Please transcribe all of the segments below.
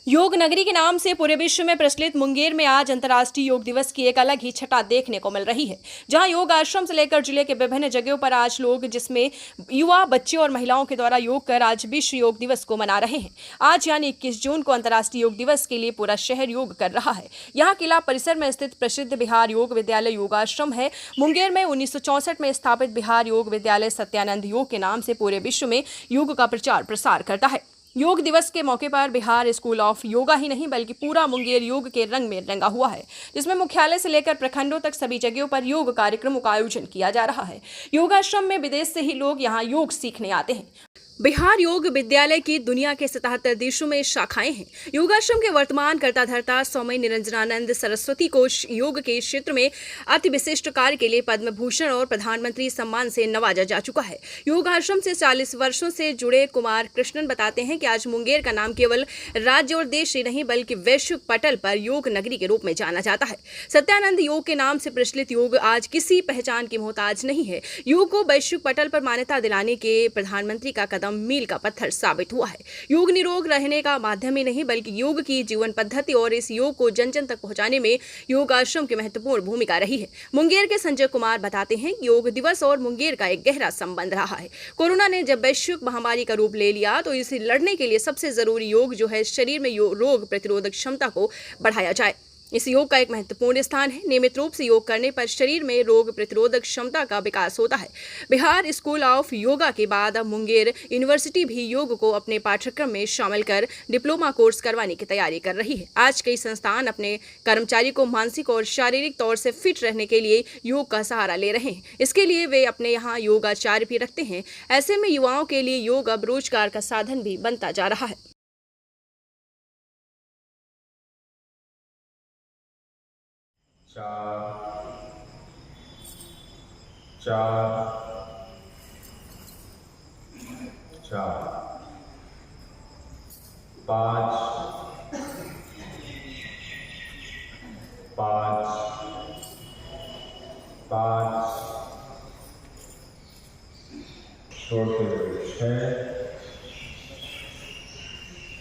योग नगरी के नाम से पूरे विश्व में प्रचलित मुंगेर में आज अंतर्राष्ट्रीय योग दिवस की एक अलग ही छटा देखने को मिल रही है, जहां योग आश्रम से लेकर जिले के विभिन्न जगहों पर आज लोग, जिसमें युवा, बच्चे और महिलाओं के द्वारा योग कर आज विश्व योग दिवस को मना रहे हैं। आज यानी 21 जून को अंतर्राष्ट्रीय योग दिवस के लिए पूरा शहर योग कर रहा है। यहाँ किला परिसर में स्थित प्रसिद्ध बिहार योग विद्यालय योगाश्रम है। मुंगेर में 1964 में स्थापित बिहार योग विद्यालय सत्यानंद योग के नाम से पूरे विश्व में योग का प्रचार प्रसार करता है। योग दिवस के मौके पर बिहार स्कूल ऑफ योगा ही नहीं बल्कि पूरा मुंगेर योग के रंग में रंगा हुआ है, जिसमें मुख्यालय से लेकर प्रखंडों तक सभी जगहों पर योग कार्यक्रमों का आयोजन किया जा रहा है। योगाश्रम में विदेश से ही लोग यहां योग सीखने आते हैं। बिहार योग विद्यालय की दुनिया के 77 देशों में शाखाएं हैं। योगाश्रम के वर्तमान कर्ता धर्ता स्वामी निरंजनानंद सरस्वती को योग के क्षेत्र में अति विशिष्ट कार्य के लिए पद्म भूषण और प्रधानमंत्री सम्मान से नवाजा जा चुका है। योगाश्रम से 40 वर्षों से जुड़े कुमार कृष्णन बताते हैं कि आज मुंगेर का नाम केवल राज्य और देश ही नहीं बल्कि वैश्विक पटल पर योग नगरी के रूप में जाना जाता है। सत्यानंद योग के नाम से प्रचलित योग आज किसी पहचान की मोहताज नहीं है। योग को वैश्विक पटल पर मान्यता दिलाने के प्रधानमंत्री का कदम मील का पत्थर साबित हुआ है। योग निरोग रहने का माध्यम ही नहीं बल्कि योग की जीवन पद्धति और इस योग को जन जन तक पहुंचाने में योग आश्रम की महत्वपूर्ण भूमिका रही है। मुंगेर के संजय कुमार बताते हैं कि योग दिवस और मुंगेर का एक गहरा संबंध रहा है। कोरोना ने जब वैश्विक महामारी का रूप ले लिया तो इसे लड़ने के लिए सबसे जरूरी योग जो है शरीर में रोग प्रतिरोधक क्षमता को बढ़ाया जाए। इस योग का एक महत्वपूर्ण स्थान है। नियमित रूप से योग करने पर शरीर में रोग प्रतिरोधक क्षमता का विकास होता है। बिहार स्कूल ऑफ योगा के बाद अब मुंगेर यूनिवर्सिटी भी योग को अपने पाठ्यक्रम में शामिल कर डिप्लोमा कोर्स करवाने की तैयारी कर रही है। आज कई संस्थान अपने कर्मचारी को मानसिक और शारीरिक तौर से फिट रहने के लिए योग का सहारा ले रहे हैं। इसके लिए वे अपने यहाँ योगाचार्य भी रखते हैं। ऐसे में युवाओं के लिए योग अब रोजगार का साधन भी बनता जा रहा है। चार चार पाँच पाँच पाँच छोड़ते हुए छः,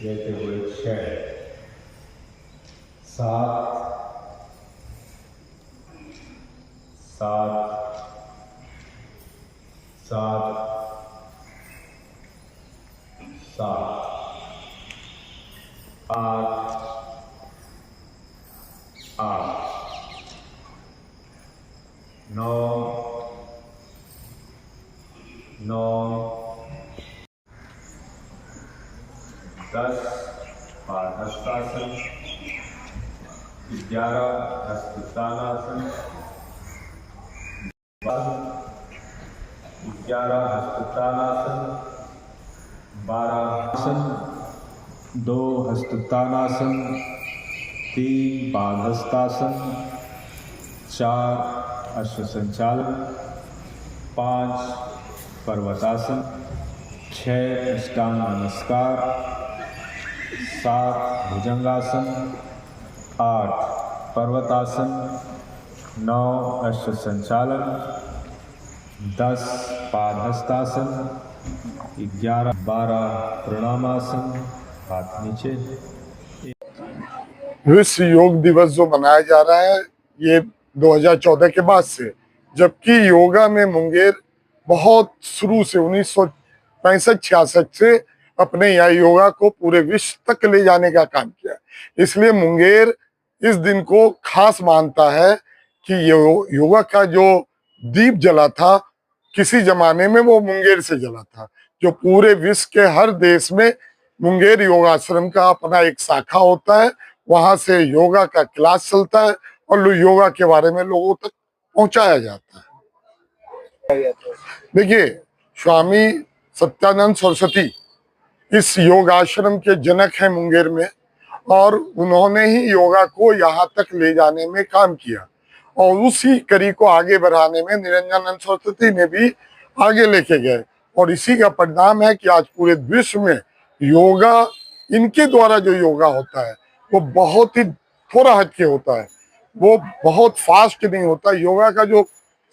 लेते हुए छः, सात सात सात सात आठ आठ नौ नौ 10 पादहस्तासन, 11 हस्ततानासन, 11 हस्ततानासन, 12 आसन, 2 हस्ततानासन, 3 पादहस्तासन, 4 अश्व संचालन, 5 पर्वतासन, 6 अष्टांग नमस्कार, 7 भुजंगासन, 8 पर्वतासन, 9 अश्व संचालन, 10 पादहस्तासन, 11 12 प्रणामासन, हाथ नीचे। विश्व योग दिवस जो मनाया जा रहा है ये 2014 के बाद से, जबकि योगा में मुंगेर बहुत शुरू से 1965-66 से अपने यहाँ योगा को पूरे विश्व तक ले जाने का काम किया। इसलिए मुंगेर इस दिन को खास मानता है कि योगा का जो दीप जला था किसी जमाने में वो मुंगेर से जला था, जो पूरे विश्व के हर देश में मुंगेर योगाश्रम का अपना एक शाखा होता है। वहां से योगा का क्लास चलता है और योगा के बारे में लोगों तक पहुंचाया जाता है। देखिए, स्वामी सत्यानंद सरस्वती इस योग आश्रम के जनक हैं मुंगेर में, और उन्होंने ही योगा को यहाँ तक ले जाने में काम किया और उसी कड़ी को आगे बढ़ाने में निरंजनानंद सरस्वती ने भी आगे लेके गए। और इसी का परिणाम है कि आज पूरे विश्व में योगा, इनके द्वारा जो योगा होता है वो बहुत ही थोड़ा हटके होता है, वो बहुत फास्ट नहीं होता। योगा का जो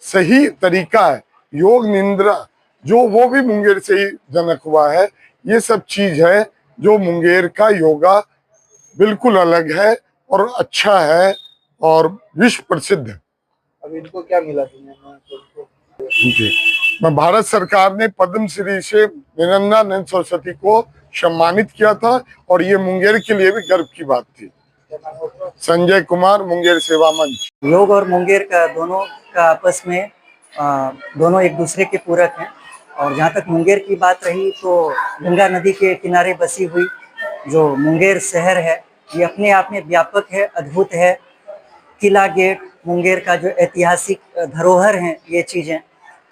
सही तरीका है, योग निंद्रा, जो वो भी मुंगेर से ही जनक हुआ है। ये सब चीज है जो मुंगेर का योगा बिल्कुल अलग है और अच्छा है और विश्व प्रसिद्ध है। अब इनको क्या मिला दुनिया में तो जी, मैं भारत सरकार ने पद्म श्री से निरंजनानंद सरस्वती को सम्मानित किया था और ये मुंगेर के लिए भी गर्व की बात थी। क्या नाम होगा? संजय कुमार, मुंगेर सेवा मंच। योग और मुंगेर का दोनों का आपस में दोनों एक दूसरे के पूरक हैं। और जहाँ तक मुंगेर की बात रही तो गंगा नदी के किनारे बसी हुई जो मुंगेर शहर है ये अपने आप में व्यापक है, अद्भुत है। किला गेट, मुंगेर का जो ऐतिहासिक धरोहर हैं ये चीज़ें,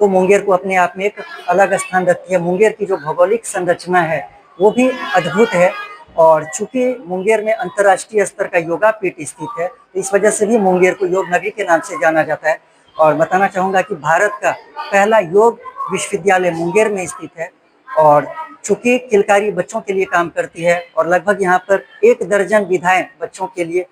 तो मुंगेर को अपने आप में एक अलग स्थान रखती है। मुंगेर की जो भौगोलिक संरचना है वो भी अद्भुत है। और चूंकि मुंगेर में अंतर्राष्ट्रीय स्तर का योगा पीठ स्थित है तो इस वजह से भी मुंगेर को योग नगरी के नाम से जाना जाता है। और बताना चाहूँगा कि भारत का पहला योग विश्वविद्यालय मुंगेर में स्थित है। और चूंकि किलकारी बच्चों के लिए काम करती है और लगभग यहाँ पर 1 दर्जन विधाएं बच्चों के लिए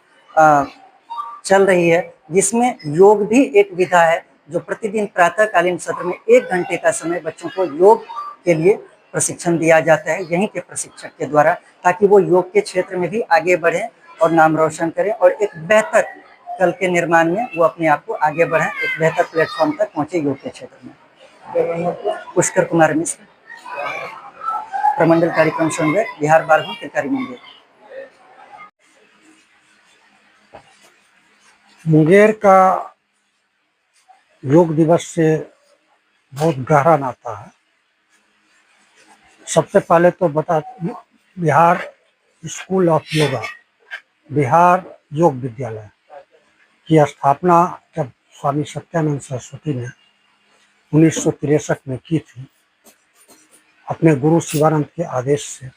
चल रही है, जिसमें योग भी एक विधा है जो प्रतिदिन प्रातःकालीन सत्र में 1 घंटे का समय बच्चों को योग के लिए प्रशिक्षण दिया जाता है यहीं के प्रशिक्षक के द्वारा, ताकि वो योग के क्षेत्र में भी आगे बढ़ें और नाम रोशन करें और एक बेहतर कल के निर्माण में वो अपने आप को आगे बढ़ें, एक बेहतर प्लेटफॉर्म तक पहुंचे योग के क्षेत्र में। क्या नाम होगा? पुष्कर कुमार मिश्र, प्रमंडल कार्यक्रम संघ, बिहार 12वां किलकारी मुंगेर। मुंगेर का योग दिवस से बहुत गहरा नाता है। सबसे पहले तो बता, बिहार स्कूल ऑफ योगा, बिहार योग विद्यालय की स्थापना जब स्वामी सत्यानंद सरस्वती ने 1963 में की थी अपने गुरु शिवानंद के आदेश से,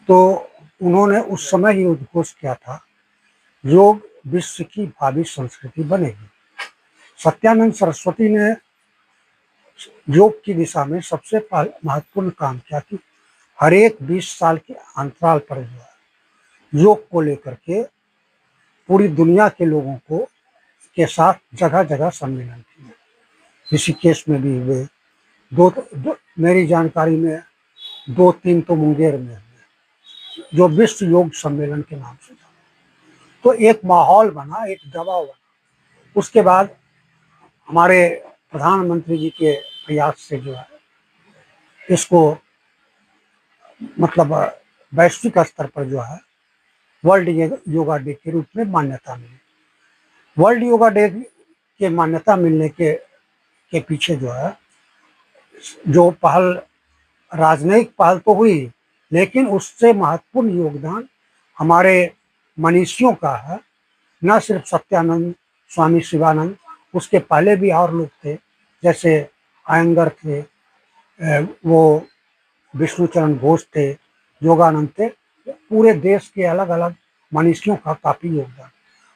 तो उन्होंने उस समय ही उद्घोष किया था योग विश्व की भावी संस्कृति बनेगी। सत्यानंद सरस्वती ने योग की दिशा में सबसे महत्वपूर्ण काम किया कि हर एक 20 साल के अंतराल पर जो है योग को लेकर के पूरी दुनिया के लोगों को के साथ जगह जगह सम्मेलन किए। ऋषिकेश में भी हुए, दो मेरी जानकारी में 2-3 तो मुंगेर में हुए, जो विश्व योग सम्मेलन के नाम से था। तो एक माहौल बना, एक दबाव बना। उसके बाद हमारे प्रधानमंत्री जी के प्रयास से जो है इसको मतलब वैश्विक स्तर पर जो है वर्ल्ड योगा डे के रूप में मान्यता मिली। वर्ल्ड योगा डे के मान्यता मिलने के पीछे जो है जो पहल, राजनयिक पहल तो हुई, लेकिन उससे महत्वपूर्ण योगदान हमारे मनीषियों का है। न सिर्फ सत्यानंद, स्वामी शिवानंद, उसके पहले भी और लोग थे, जैसे अयंगर थे, वो विष्णुचरण घोष थे, योगानंद थे। पूरे देश के अलग अलग मनीषियों का काफ़ी योगदान।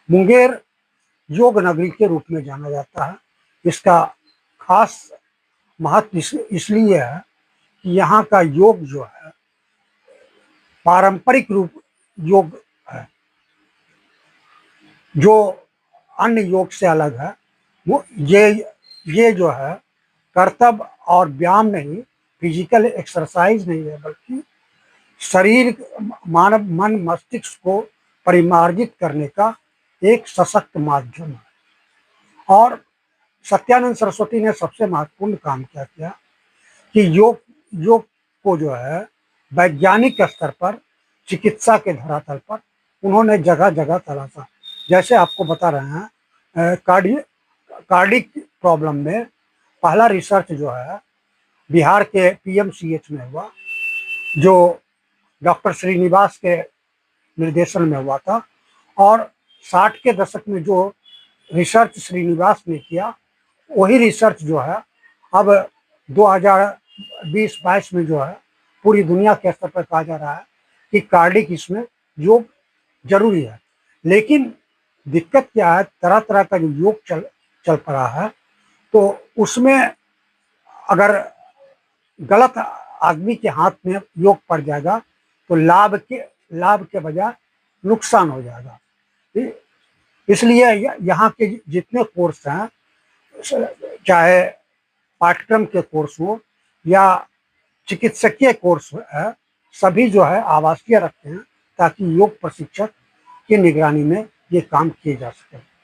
मुंगेर योग नगरी के रूप में जाना जाता है। इसका खास महत्व इसलिए है कि यहाँ का योग जो है पारंपरिक रूप योग है, जो अन्य योग से अलग है। वो ये जो है कर्तव्य और व्यायाम नहीं, फिजिकल एक्सरसाइज नहीं है, बल्कि शरीर, मानव मन मस्तिष्क को परिमार्जित करने का एक सशक्त माध्यम है। और सत्यानंद सरस्वती ने सबसे महत्वपूर्ण काम क्या किया कि योग को जो है वैज्ञानिक स्तर पर, चिकित्सा के धरातल पर उन्होंने जगह जगह तलाशा। जैसे आपको बता रहे हैं कार्डिक प्रॉब्लम में पहला रिसर्च जो है बिहार के PMCH में हुआ, जो डॉक्टर श्रीनिवास के निर्देशन में हुआ था। और 60 के दशक में जो रिसर्च श्रीनिवास ने किया, वही रिसर्च जो है अब 2020-22 में जो है पूरी दुनिया के स्तर पर कहा जा रहा है कि कार्डिक इसमें योग जरूरी है। लेकिन दिक्कत क्या है, तरह तरह का जो योग चल पड़ा है, तो उसमें अगर गलत आदमी के हाथ में योग पड़ जाएगा तो लाभ के बजाय नुकसान हो जाएगा। इसलिए यहाँ के जितने कोर्स हैं, चाहे पाठ्यक्रम के कोर्स हो या चिकित्सकीय कोर्स है, सभी जो है आवासीय रखते हैं ताकि योग प्रशिक्षक की निगरानी में ये काम किए जा सके।